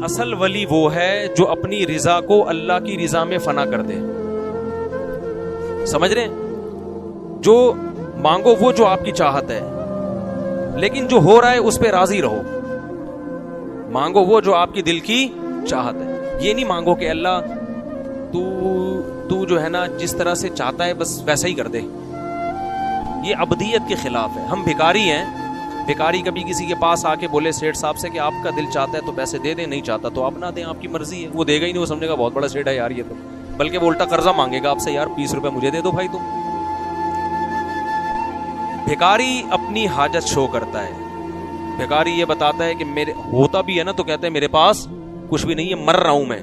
اصل ولی وہ ہے جو اپنی رضا کو اللہ کی رضا میں فنا کر دے. سمجھ رہے ہیں؟ جو مانگو وہ جو آپ کی چاہت ہے, لیکن جو ہو رہا ہے اس پہ راضی رہو. مانگو وہ جو آپ کی دل کی چاہت ہے. یہ نہیں مانگو کہ اللہ تو جو ہے نا جس طرح سے چاہتا ہے بس ویسا ہی کر دے. یہ عبدیت کے خلاف ہے. ہم بھکاری ہیں. بھکاری کبھی کسی کے پاس آ کے بولے سیٹھ صاحب سے کہ آپ کا دل چاہتا ہے تو پیسے دے دیں, نہیں چاہتا تو آپ نہ دیں, آپ کی مرضی ہے. وہ دے گا ہی نہیں, وہ سمجھے گا بہت بڑا سیٹھ ہے یار یہ تو, بلکہ وہ الٹا قرضہ مانگے گا آپ سے, یار 20 روپے مجھے دے دو بھائی تم. بھکاری اپنی حاجت شو کرتا ہے. بھکاری یہ بتاتا ہے کہ میرے ہوتا بھی ہے نا تو کہتے ہیں میرے پاس کچھ بھی نہیں ہے, مر رہا ہوں میں.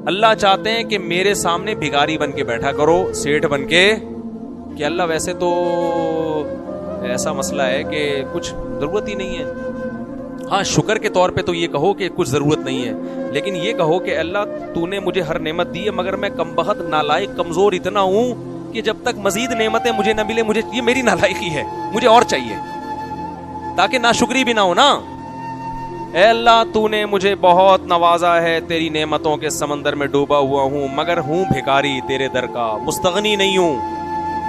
اللہ چاہتے ہیں کہ میرے سامنے بھکاری بن کے بیٹھا کرو, سیٹھ بن کے, کہ اللہ ویسے تو ایسا مسئلہ ہے کہ کچھ ضرورت ہی نہیں ہے. ہاں شکر کے طور پہ تو یہ کہو کہ کچھ ضرورت نہیں ہے, لیکن یہ کہو کہ اللہ تو نے مجھے ہر نعمت دی ہے مگر میں کم بخت نالائق کمزور اتنا ہوں کہ جب تک مزید نعمتیں مجھے نہ ملے, مجھے یہ میری نالائقی ہے, مجھے اور چاہیے, تاکہ ناشکری بھی نہ ہو نا. اے اللہ تو نے مجھے بہت نوازا ہے, تیری نعمتوں کے سمندر میں ڈوبا ہوا ہوں, مگر ہوں بھکاری تیرے در کا, مستغنی نہیں ہوں,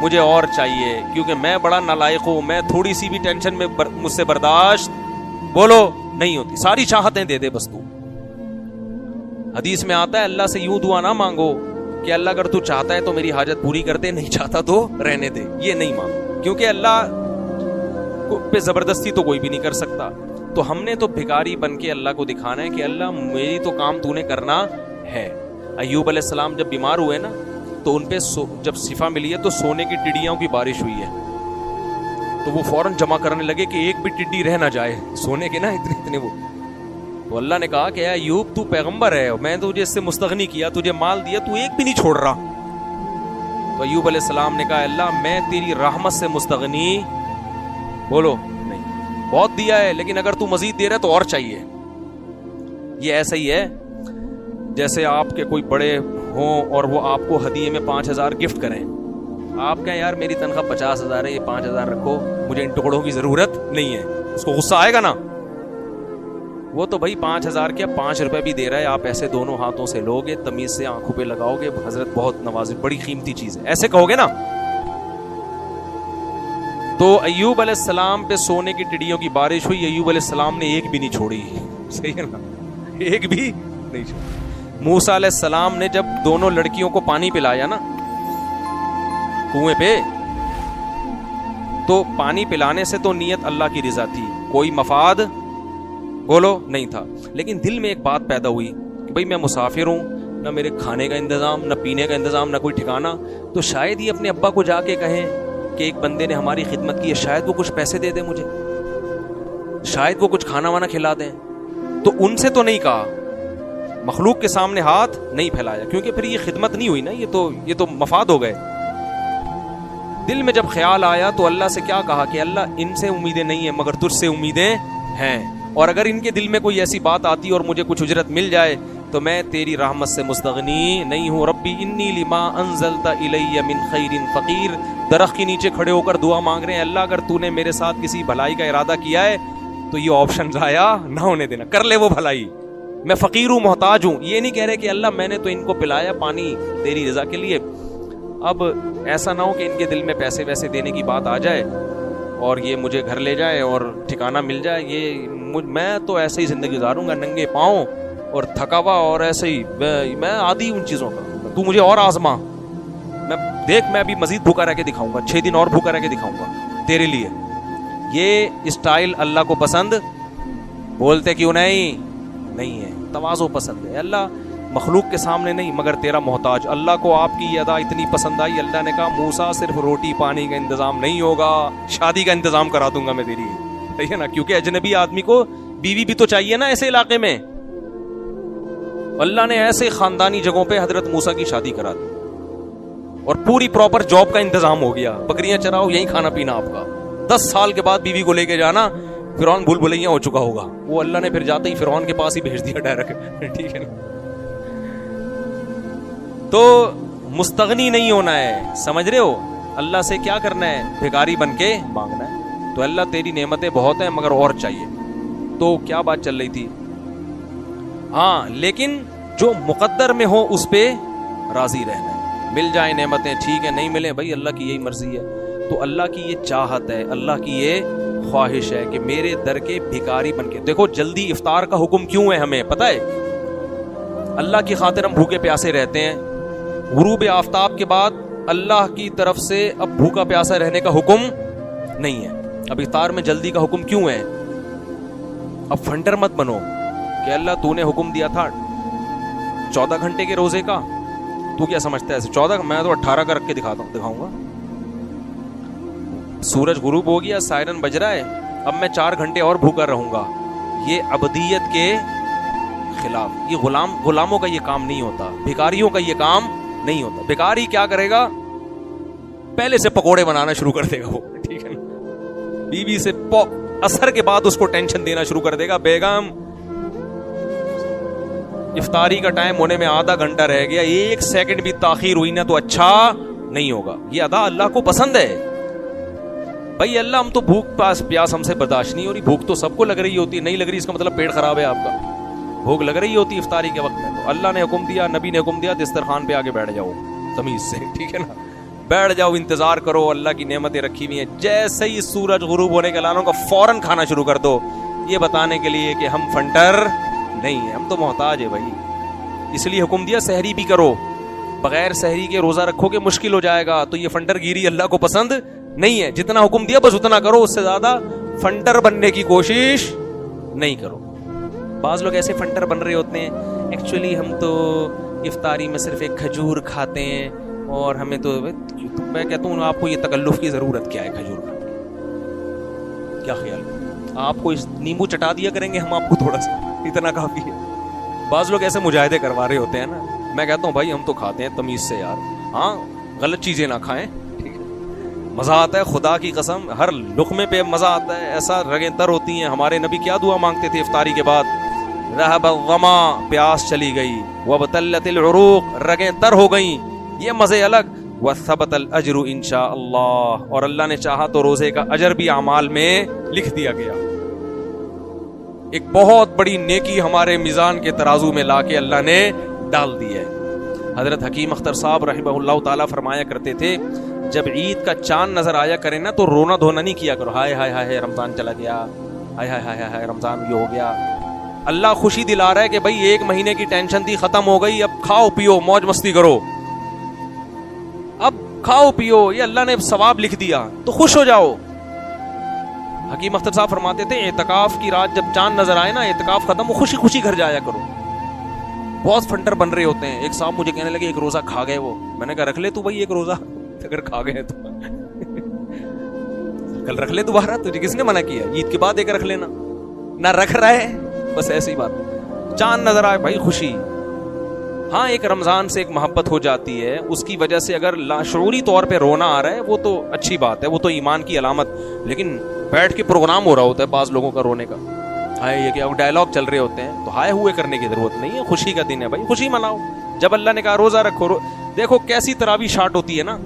مجھے اور چاہیے کیونکہ میں بڑا نالائق ہوں. میں تھوڑی سی بھی ٹینشن میں مجھ سے برداشت بولو نہیں ہوتی, ساری چاہتیں دے دے بس تو. حدیث میں آتا ہے اللہ سے یوں دعا نہ مانگو کہ اللہ اگر تو چاہتا ہے تو میری حاجت پوری کر دے, نہیں چاہتا تو رہنے دے. یہ نہیں مانگو, کیونکہ اللہ پہ زبردستی تو کوئی بھی نہیں کر سکتا. تو ہم نے تو بھکاری بن کے اللہ کو دکھانا ہے کہ اللہ میری تو کام تو نے کرنا ہے. ایوب علیہ السلام جب بیمار ہوئے نا تو ان پہ جب شفا ملی ہے تو سونے کی ٹڈیوں کی بارش ہوئی ہے, تو وہ فوراً جمع کرنے لگے کہ ایک بھی ٹڈی رہ نہ جائے, سونے کے نا اتنے وہ. تو اللہ نے کہا کہ اے ایوب تو پیغمبر ہے, میں تجھے اس سے مستغنی کیا, تجھے مال دیا, تو ایک بھی نہیں چھوڑ رہا. تو ایوب علیہ السلام نے کہا اللہ میں تیری رحمت سے مستغنی بولو نہیں, بہت دیا ہے لیکن اگر تو مزید دے رہا تو اور چاہیے. یہ ایسا ہی ہے جیسے آپ کے کوئی بڑے ہوں اور وہ آپ کو ہدیے میں 5,000 گفٹ کریں, آپ کہیں یار میری تنخواہ 50,000 ہے, یہ 5,000 رکھو, مجھے ان ٹکڑوں کی ضرورت نہیں ہے. اس کو غصہ آئے گا نا. وہ تو بھائی 5,000 کیا 5 روپے بھی دے رہا ہے, آپ ایسے دونوں ہاتھوں سے لوگے, تمیز سے آنکھوں پہ لگاؤ گے, حضرت بہت نوازے, بڑی قیمتی چیز ہے, ایسے کہو گے نا. تو ایوب علیہ السلام پہ سونے کی ٹڈیوں کی بارش ہوئی, ایوب علیہ السلام نے ایک بھی نہیں چھوڑی. صحیح ہے نا, ایک بھی نہیں چھوڑی. موسیٰ علیہ السلام نے جب دونوں لڑکیوں کو پانی پلایا نا کنویں پہ, تو پانی پلانے سے تو نیت اللہ کی رضا تھی, کوئی مفاد بولو نہیں تھا, لیکن دل میں ایک بات پیدا ہوئی کہ بھئی میں مسافر ہوں, نہ میرے کھانے کا انتظام, نہ پینے کا انتظام, نہ کوئی ٹھکانہ, تو شاید یہ اپنے ابا کو جا کے کہیں کہ ایک بندے نے ہماری خدمت کی ہے, شاید وہ کچھ پیسے دے دے مجھے, شاید وہ کچھ کھانا وانا کھلا دیں. تو ان سے تو نہیں کہا, مخلوق کے سامنے ہاتھ نہیں پھیلایا, کیونکہ پھر یہ خدمت نہیں ہوئی نا, یہ تو مفاد ہو گئے. دل میں جب خیال آیا تو اللہ سے کیا کہا کہ اللہ ان سے امیدیں نہیں ہیں مگر تجھ سے امیدیں ہیں, اور اگر ان کے دل میں کوئی ایسی بات آتی اور مجھے کچھ اجرت مل جائے تو میں تیری رحمت سے مستغنی نہیں ہوں. ربی انی لما انزلت الی من خیر فقیر. درخت کے نیچے کھڑے ہو کر دعا مانگ رہے ہیں, اللہ اگر تو نے میرے ساتھ کسی بھلائی کا ارادہ کیا ہے تو یہ آپشن ضائع نہ ہونے دینا, کر لے وہ بھلائی, میں فقیر ہوں, محتاج ہوں. یہ نہیں کہہ رہے کہ اللہ میں نے تو ان کو پلایا پانی تیری رضا کے لیے, اب ایسا نہ ہو کہ ان کے دل میں پیسے ویسے دینے کی بات آ جائے اور یہ مجھے گھر لے جائے اور ٹھکانہ مل جائے. یہ میں تو ایسے ہی زندگی گزاروں گا ننگے پاؤں اور تھکا ہوا, اور ایسے ہی میں عادی ان چیزوں کا, تو مجھے اور آزما, میں دیکھ میں ابھی مزید بھوکا رہ کے دکھاؤں گا, 6 دن اور بھوکا رہ کے دکھاؤں گا تیرے لیے. یہ اسٹائل اللہ کو پسند بولتے کیوں نہیں ہے, تواضع پسند ہے. اللہ مخلوق کے سامنے نہیں مگر تیرا محتاج. اللہ کو آپ کی یہ ادا اتنی پسند آئی, اللہ نے کہا موسیٰ صرف روٹی پانی کا انتظام نہیں ہوگا, شادی کا انتظام کرا دوں گا میں تیری. صحیح ہے نا, کیونکہ اجنبی آدمی کو بیوی بھی تو چاہیے نا ایسے علاقے میں. اللہ نے ایسے خاندانی جگہوں پہ حضرت موسیٰ کی شادی کرا دی اور پوری پراپر جاب کا انتظام ہو گیا, بکریاں چراؤ یہیں کھانا پینا آپ کا. 10 سال کے بعد بیوی کو لے کے جانا, فرعون بھول بھلیاں ہو چکا ہوگا, وہ اللہ نے پھر جاتے ہی فرعون کے پاس ہی بھیج دیا ڈائریکٹ. ٹھیک ہے نا, تو مستغنی نہیں ہونا ہے, سمجھ رہے ہو. اللہ سے کیا کرنا ہے, بھکاری بن کے مانگنا ہے. تو اللہ تیری نعمتیں بہت ہیں مگر اور چاہیے. تو کیا بات چل رہی تھی, ہاں لیکن جو مقدر میں ہو اس پہ راضی رہنا ہے. مل جائیں نعمتیں ٹھیک ہے, نہیں ملیں بھائی اللہ کی یہی مرضی ہے. تو اللہ کی یہ چاہت ہے, اللہ کی یہ خواہش ہے کہ میرے در کے بھکاری بن کے. دیکھو جلدی افطار کا حکم کیوں ہے ہمیں پتہ ہے؟ اللہ کی خاطر ہم بھوکے پیاسے رہتے ہیں. غروب آفتاب کے بعد اللہ کی طرف سے اب بھوکا پیاسا رہنے کا حکم نہیں ہے. اب افطار میں جلدی کا حکم کیوں ہے؟ اب فنڈر مت بنو کہ اللہ تو نے حکم دیا تھا 14 گھنٹے کے روزے کا, تو کیا سمجھتا ہے ایسے 14؟ میں تو 18 کا رکھ کے دکھاؤں گا. سورج غروب ہو گیا, سائرن بج رہا ہے, اب میں 4 گھنٹے اور بھوکا رہوں گا. یہ عبدیت کے خلاف, یہ غلاموں کا یہ کام نہیں ہوتا, بھکاریوں کا یہ کام نہیں ہوتا. بھکاری کیا کرے گا؟ پہلے سے پکوڑے بنانا شروع کر دے گا وہ, ٹھیک ہے نا, بیوی سے اثر کے بعد اس کو ٹینشن دینا شروع کر دے گا, بیگم افطاری کا ٹائم ہونے میں آدھا گھنٹہ رہ گیا, 1 سیکنڈ بھی تاخیر ہوئی نا تو اچھا نہیں ہوگا. یہ ادا اللہ کو پسند ہے بھائی. اللہ ہم تو بھوک پیاس ہم سے برداشت نہیں ہو رہی. بھوک تو سب کو لگ رہی ہوتی ہے, نہیں لگ رہی اس کا مطلب پیٹ خراب ہے آپ کا. بھوک لگ رہی ہوتی افطاری کے وقت میں, تو اللہ نے حکم دیا, نبی نے حکم دیا, دسترخوان پہ آگے بیٹھ جاؤ تمیز سے, ٹھیک ہے نا, بیٹھ جاؤ, انتظار کرو, اللہ کی نعمتیں رکھی ہوئی ہیں. جیسے ہی سورج غروب ہونے کے اعلان ہوگا فوراً کھانا شروع کر دو, یہ بتانے کے لیے کہ ہم فنٹر نہیں ہیں, ہم تو محتاج ہے بھائی. اس لیے حکم دیا سحری بھی کرو, بغیر سحری کے روزہ رکھو گے مشکل ہو جائے گا. تو یہ فنٹر گیری اللہ کو پسند نہیں ہے. جتنا حکم دیا بس اتنا کرو, اس سے زیادہ فنٹر بننے کی کوشش نہیں کرو. بعض لوگ ایسے فنٹر بن رہے ہوتے ہیں, ایکچولی ہم تو افطاری میں صرف ایک کھجور کھاتے ہیں, اور ہمیں تو میں کہتا ہوں آپ کو یہ تکلف کی ضرورت کیا ہے کھجور کھانے کی؟ کیا خیال ہے آپ کو؟ اس نیمبو چٹا دیا کریں گے ہم آپ کو, تھوڑا سا اتنا کافی ہے. بعض لوگ ایسے مجاہدے کروا رہے ہوتے ہیں نا, میں کہتا ہوں بھائی ہم تو کھاتے ہیں تمیز سے یار, ہاں غلط چیزیں نہ کھائیں, ٹھیک ہے, مزہ آتا ہے خدا کی قسم, ہر لقمے پہ مزہ آتا ہے, ایسا رگیں تر ہوتی ہیں. ہمارے نبی کیا دعا مانگتے تھے افطاری کے بعد؟ رہب الظما, پیاس چلی گئی, وابتلت العروق, رگیں تر ہو گئیں, یہ مزے الگ, وثبت الاجر انشاء اللہ, اور اللہ نے چاہا تو روزے کا اجر بھی اعمال میں لکھ دیا گیا. ایک بہت بڑی نیکی ہمارے میزان کے ترازو میں لا کے اللہ نے ڈال دی ہے. حضرت حکیم اختر صاحب رحمہ اللہ تعالیٰ فرمایا کرتے تھے, جب عید کا چاند نظر آیا کرے نا تو رونا دھونا نہیں کیا کرو, ہائے ہائے ہائے رمضان چلا گیا, ہائے ہائے ہائے ہائے رمضان یہ ہو گیا. اللہ خوشی دلا رہا ہے کہ بھائی 1 مہینے کی ٹینشن تھی ختم ہو گئی, اب کھاؤ پیو موج مستی کرو, اب کھاؤ پیو, یہ اللہ نے ثواب لکھ دیا تو خوش ہو جاؤ. حکیم اختر صاحب فرماتے تھے اعتکاف کی رات جب چاند نظر آئے نا, اعتکاف ختم, خوشی خوشی گھر جایا کرو. بہت فنٹر بن رہے ہوتے ہیں. ایک صاحب مجھے کہنے لگے 1 روزہ کھا گئے وہ, میں نے کہا رکھ لے تو بھائی 1 روزہ, اگر کھا گئے تو کل رکھ لے دوبارہ, تجھے کس نے منع کیا؟ عید کے بعد 1 رکھ لینا, نہ رکھ رہا ہے بس ایسی ہی بات. چاند نظر آئے بھائی خوشی, ہاں ایک رمضان سے ایک محبت ہو جاتی ہے, اس کی وجہ سے اگر لاشعوری طور پہ رونا آ رہا ہے وہ تو اچھی بات ہے, وہ تو ایمان کی علامت. لیکن بیٹھ کے پروگرام ہو رہا ہوتا ہے بعض لوگوں کا رونے کا, ہائے یہ کیا ڈائلاگ چل رہے ہوتے ہیں, تو ہائے ہوئے کرنے کی ضرورت نہیں ہے. خوشی کا دن ہے بھائی, خوشی مناؤ. جب اللہ نے کہا روزہ رکھو, دیکھو کیسی تراویح شارٹ ہوتی ہے نا.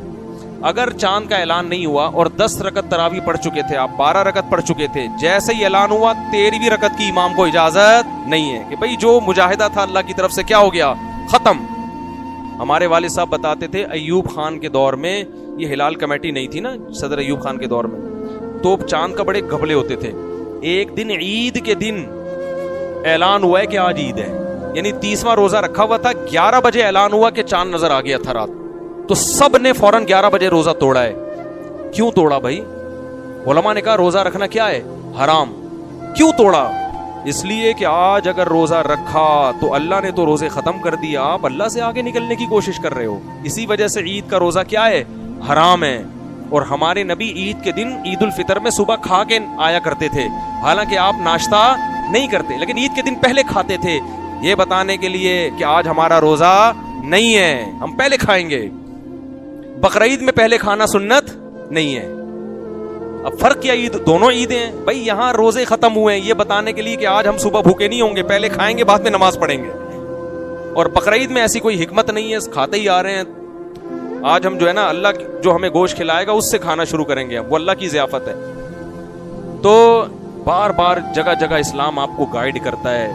اگر چاند کا اعلان نہیں ہوا اور 10 رکعت تراویح پڑھ چکے تھے آپ, 12 رکعت پڑھ چکے تھے, جیسے ہی اعلان ہوا 13ویں رکعت کی امام کو اجازت نہیں ہے کہ بھائی جو مجاہدہ تھا اللہ کی طرف سے کیا ہو گیا, ختم. ہمارے والد صاحب بتاتے تھے ایوب خان کے دور میں, یہ ہلال کمیٹی نہیں تھی نا صدر ایوب خان کے دور میں, تو چاند کا بڑے گھپلے ہوتے تھے. ایک دن عید کے دن اعلان ہوا ہے کہ آج عید ہے, یعنی 30واں روزہ رکھا ہوا تھا, 11 بجے اعلان ہوا کہ چاند نظر آ گیا تھا رات, تو سب نے فوراً 11 بجے روزہ توڑا ہے. کیوں توڑا بھائی؟ علماء نے کہا روزہ رکھنا کیا ہے, حرام. کیوں توڑا؟ اس لیے کہ آج اگر روزہ رکھا تو اللہ نے تو روزے ختم کر دیا, آپ اللہ سے آگے نکلنے کی کوشش کر رہے ہو. اسی وجہ سے عید کا روزہ کیا ہے, حرام ہے. اور ہمارے نبی عید کے دن عید الفطر میں صبح کھا کے آیا کرتے تھے, حالانکہ آپ ناشتہ نہیں کرتے, لیکن عید کے دن پہلے کھاتے تھے, یہ بتانے کے لیے کہ آج ہمارا روزہ نہیں ہے, ہم پہلے کھائیں گے. بقرعید میں پہلے کھانا سنت نہیں ہے. اب فرق کیا, عید دونوں عیدیں ہیں بھائی. یہاں روزے ختم ہوئے ہیں یہ بتانے کے لیے کہ آج ہم صبح بھوکے نہیں ہوں گے, پہلے کھائیں گے بعد میں نماز پڑھیں گے. اور بقرعید میں ایسی کوئی حکمت نہیں ہے, کھاتے ہی آ رہے ہیں. آج ہم جو ہے نا اللہ جو ہمیں گوشت کھلائے گا اس سے کھانا شروع کریں گے, وہ اللہ کی ضیافت ہے. تو بار بار جگہ جگہ اسلام آپ کو گائیڈ کرتا ہے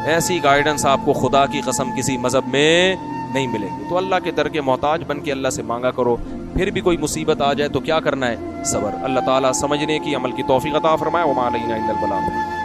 ایسی گائیڈنس آپ کو خدا کی قسم کسی مذہب میں نہیں ملے گی. تو اللہ کے در کے محتاج بن کے اللہ سے مانگا کرو. پھر بھی کوئی مصیبت آ جائے تو کیا کرنا ہے؟ صبر. اللہ تعالیٰ سمجھنے کی عمل کی توفیق عطا فرمائے. وما علینا الا البلاغ.